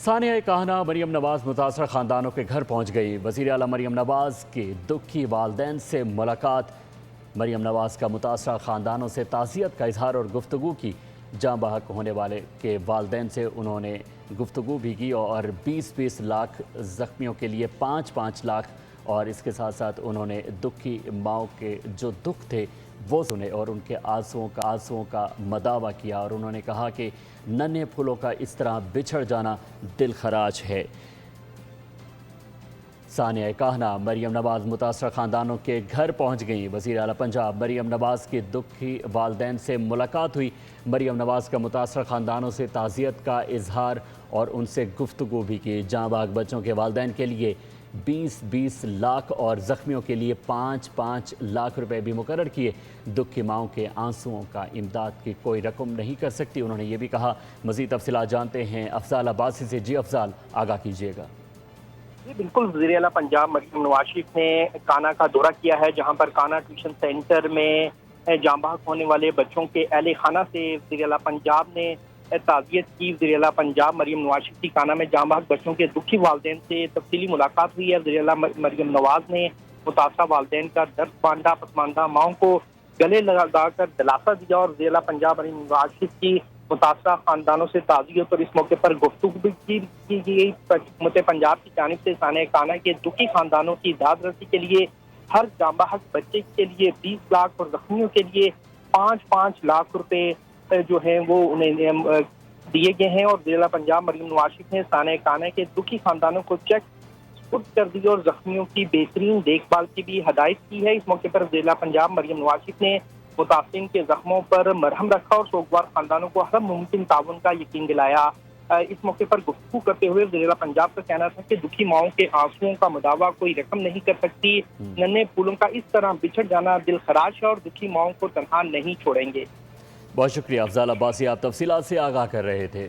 ثانیہ کہنا مریم نواز متاثرہ خاندانوں کے گھر پہنچ گئی۔ وزیر اعلیٰ مریم نواز کے دکھی والدین سے ملاقات۔ مریم نواز کا متاثرہ خاندانوں سے تعزیت کا اظہار اور گفتگو کی۔ جاں بحق ہونے والے کے والدین سے انہوں نے گفتگو بھی کی اور 20-20 لاکھ زخمیوں کے لیے 5-5 لاکھ اور اس کے ساتھ ساتھ انہوں نے دکھی ماؤں کے جو دکھ تھے وہ سنے اور ان کے آنسوؤں کا مداوع کیا اور انہوں نے کہا کہ ننھے پھولوں کا اس طرح بچھڑ جانا دل خراج ہے۔ ثانیہ کہنا مریم نواز متاثرہ خاندانوں کے گھر پہنچ گئیں۔ وزیر اعلیٰ پنجاب مریم نواز کے دکھی والدین سے ملاقات ہوئی۔ مریم نواز کا متاثرہ خاندانوں سے تعزیت کا اظہار اور ان سے گفتگو بھی کی۔ جاں بحق بچوں کے والدین کے لیے 20-20 لاکھ اور زخمیوں کے لیے 5-5 لاکھ روپے بھی مقرر کیے۔ دکھی ماؤں کے آنسوؤں کا امداد کی کوئی رقم نہیں کر سکتی۔ انہوں نے یہ بھی کہا۔ مزید تفصیلات جانتے ہیں افضال عباسی سے۔ جی افضال، آگاہ کیجیے گا۔ جی بالکل، وزیر اعلیٰ پنجاب مریم نواز شریف نے کانا کا دورہ کیا ہے، جہاں پر کانا ٹیوشن سینٹر میں جاں بحق ہونے والے بچوں کے اہل خانہ سے وزیر اعلیٰ پنجاب نے تعزیت کی۔ وزیر اعلیٰ پنجاب مریم نواز شریف کی کانا میں جاں بحق بچوں کے دکھی والدین سے تفصیلی ملاقات ہوئی ہے۔ وزیر اعلیٰ مریم نواز نے متاثرہ والدین کا درد بانٹا، پسماندہ ماؤں کو گلے لگا کر دلاسا دیا اور وزیر اعلیٰ پنجاب مریم نواز شریف کی متاثرہ خاندانوں سے تعزیت اور اس موقع پر گفتگو بھی کی گئی۔ حکومت پنجاب کی جانب سے ثانیہ کہنا کہ دکھی خاندانوں کی داد رسی کے لیے ہر جاں بحق بچے کے لیے 20 لاکھ اور زخمیوں کے لیے 5-5 لاکھ روپے جو ہیں وہ انہیں دیے گئے ہیں اور وزیر اعلیٰ پنجاب مریم نواز شریف نے ثانیہ کہنا کہ دکھی خاندانوں کو چیک سپرد کر دی اور زخمیوں کی بہترین دیکھ بھال کی بھی ہدایت کی ہے۔ اس موقع پر وزیر اعلیٰ پنجاب مریم نواز شریف نے متاثرین کے زخموں پر مرہم رکھا اور سوگوار خاندانوں کو ہر ممکن تعاون کا یقین دلایا۔ اس موقع پر گفتگو کرتے ہوئے وزیر اعلیٰ پنجاب کا کہنا تھا کہ دکھی ماؤں کے آنسوؤں کا مداوع کوئی رقم نہیں کر سکتی۔ ننھے پھولوں کا اس طرح بچھڑ جانا دل خراش ہے اور دکھی ماؤں کو تنہا نہیں چھوڑیں گے۔ بہت شکریہ افضال عباسی، آپ تفصیلات سے آگاہ کر رہے تھے۔